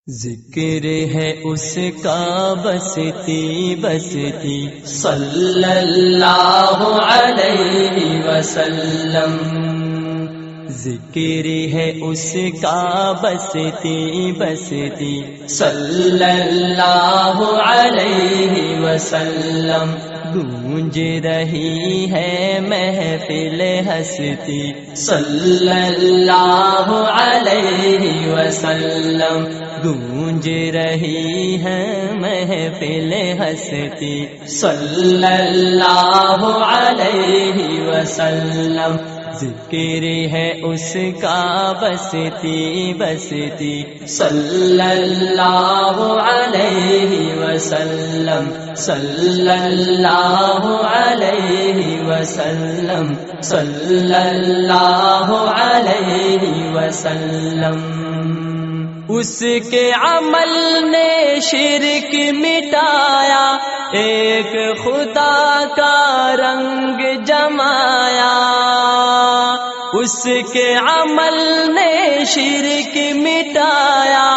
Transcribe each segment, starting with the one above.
ذکر ہے اس کا بستی بستی صلی اللہ علیہ وسلم، ذکر ہے اس کا بستی بستی صلی اللہ علیہ وسلم، گونج رہی ہے محفل ہستی صلی اللہ علیہ وسلم، گونج رہی ہے محفل ہستی صلی اللہ علیہ وسلم، ذکر ہے اس کا بستی بستی صلی اللہ علیہ وسلم، صلی اللہ علیہ وسلم، صلی اللہ علیہ وسلم۔ اس کے عمل نے شرک مٹایا، ایک خدا کا رنگ جمایا، اس کے عمل نے شرک مٹایا،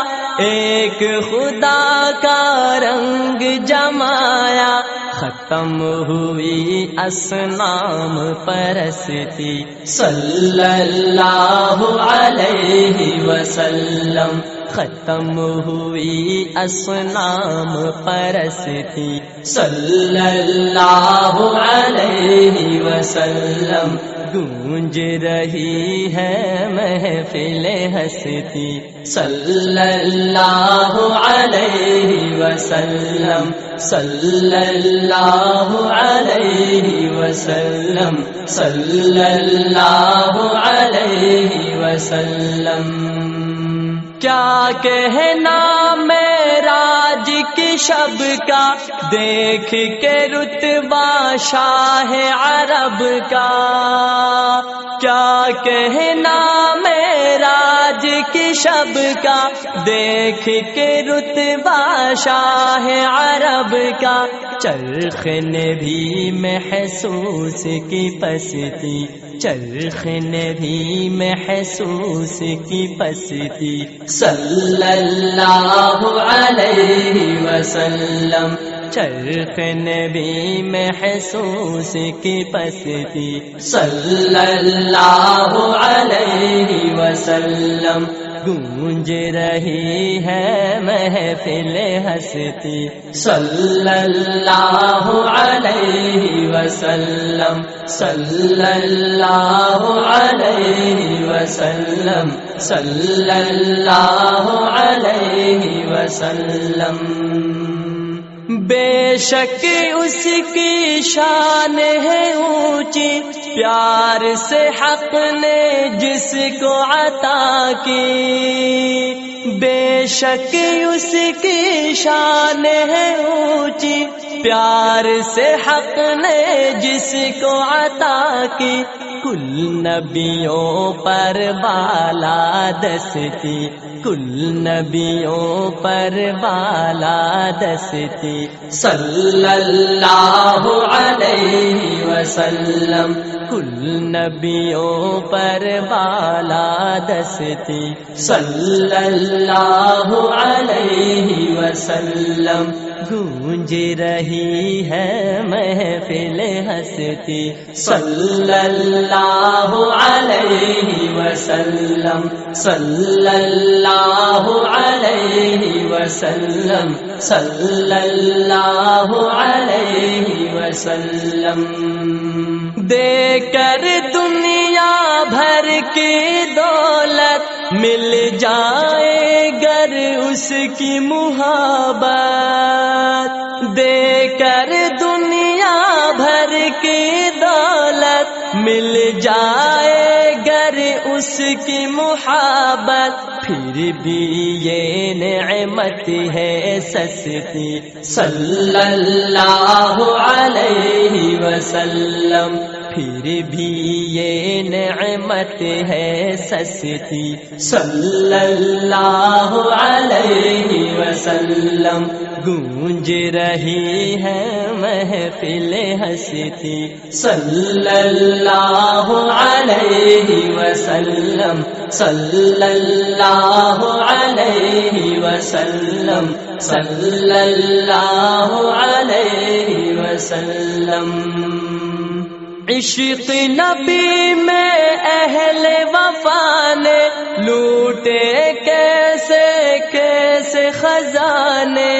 ایک خدا کا رنگ جمایا، ختم ہوئی اصنام پرستی صلی اللہ علیہ وسلم، ختم ہوئی اصنام پرستی صلی اللہ علیہ وسلم، گونج رہی ہے محفل ہستی صلی اللہ علیہ وسلم، صلی اللہ علیہ وسلم، صلی اللہ علیہ وسلم۔ کیا کہنا معراج کی شب کا، دیکھ کے رتبہ شاہ عرب کا، کیا کہنا معراج کی شب کا، دیکھ کے رتبہ شاہ عرب کا، چرخ نے بھی محسوس کی پستی، چرخ نے بھی محسوس کی پستی صلی اللہ علیہ وسلم، چرخ نے بھی محسوس کی پستی صلی اللہ علیہ وسلم، گونج رہی ہے محفل ہستی صلی اللہ علیہ وسلم، صلی اللہ علیہ وسلم، صلی اللہ علیہ وسلم۔ بے شک اس کی شان ہے اونچی، پیار سے حق نے جس کو عطا کی، بے شک اس کی شان ہے اونچی، پیار سے حق نے جس کو عطا کی، کل نبیوں پر بالا دستی، کل نبیوں پر بالا دستی صلی اللہ علیہ وسلم، کل نبیوں پر بالا دستی صلی اللہ علیہ وسلم، گونج رہی ہے محفل ہستی صلی اللہ علیہ وسلم، صلی اللہ علیہ وسلم، صلی اللہ علیہ وسلم۔ دے کر دنیا بھر کی دولت، مل جائے گر اس کی محبت، دے کر دنیا بھر کی دولت، مل جائے گر اس کی محبت، پھر بھی یہ نعمت ہے سستی صلی اللہ علیہ وسلم، پھر بھی یہ نعمت ہے سستی صلی اللہ علیہ وسلم، گونج رہی ہے محفل ہستی صلی اللہ علیہ وسلم، صلی اللہ علیہ وسلم، صلی اللہ علیہ وسلم۔ عشق نبی میں اہل وفا نے لوٹے کیسے کیسے خزانے،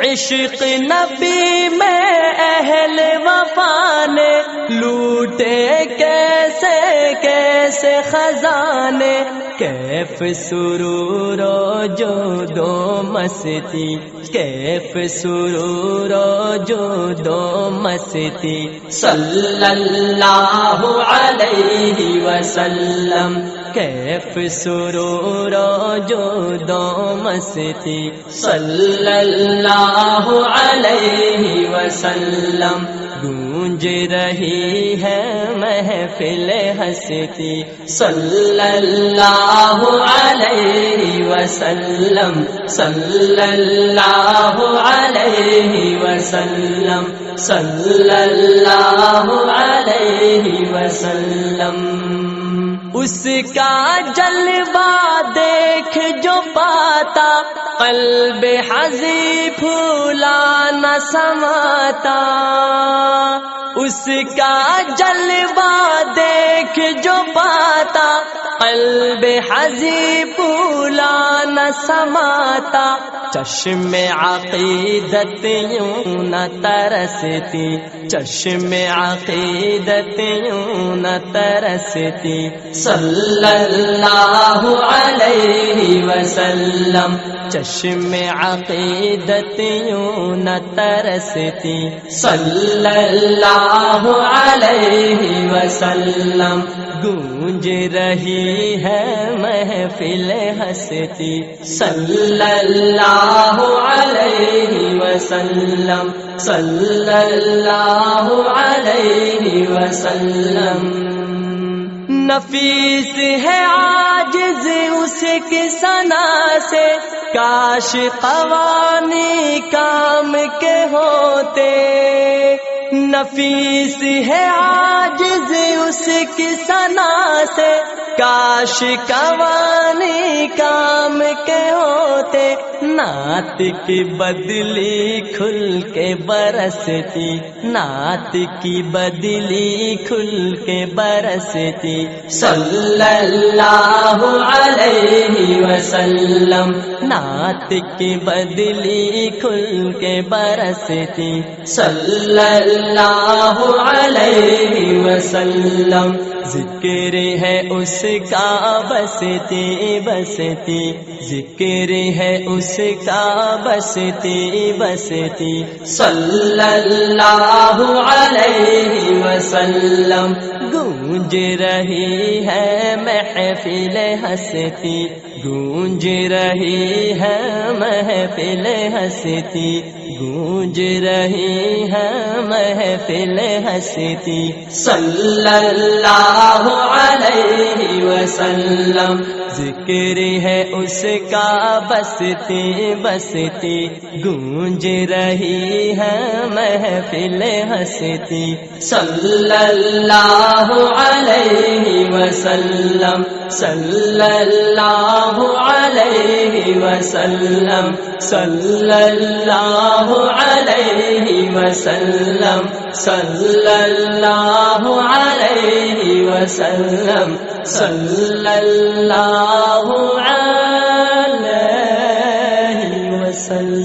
عشق نبی میں اہل وفا نے لوٹے کیسے کیسے خزانے، کیف سرور و جود و مستی، کیف سرور و جود و مستی، صلی اللہ علیہ وسلم، کیف سرور و جود و مستی، صلی اللہ علیہ وسلم۔ گونج رہی ہے محفل ہستی، صلی اللہ علیہ وسلم، صلی اللہ علیہ وسلم، صلی اللہ علیہ وسلم۔ اس کا جلوہ دیکھ جو پاتا، قلب حزین پھولا نہ سماتا، اس کا جلوہ دیکھ جو پاتا، قلب حزین پھولا نہ سماتا، چشم عقیدت یوں نہ ترستی، چشم عقیدت یوں نہ ترستی، صلی اللہ علیہ وسلم، چشم عقیدت یوں نہ ترستی، صلی اللہ علیہ وسلم۔ گونج رہی ہے محفل ہستی، صلی اللہ علیہ وسلم، صلی اللہ علیہ وسلم۔ نفیس ہے عاجز اس کی ثنا سے، کاش قوانی کام کے ہوتے، نفیس ہے عاجز اس کی ثنا سے، کاش قوانی کام کے ہوتے، نعت کی بدلی کھل کے برستی، نعت کی بدلی کھل کے برستی، صلی اللہ علیہ وسلم، نعت کی بدلی کھل کے برستی، صلی اللہ علیہ وسلم۔ ذکر ہے اس کا بستی بستی، ذکر ہے اس کا بستی بستی، صلی اللہ علیہ وسلم۔ گونج رہی ہے محفل ہستی، گونج رہی ہے محفل ہستی، گونج رہی ہے محفل ہستی، صلی اللہ علیہ وسلم۔ ذکر ہے اس کا بستی بستی، گونج رہی ہے محفل ہستی، صلی اللہ علیہ وسلم، صلی اللہ علیہ وسلم، صلی اللہ علیہ وسلم، صلی اللہ علیہ وسلم، صلی اللہ علیہ وسلم۔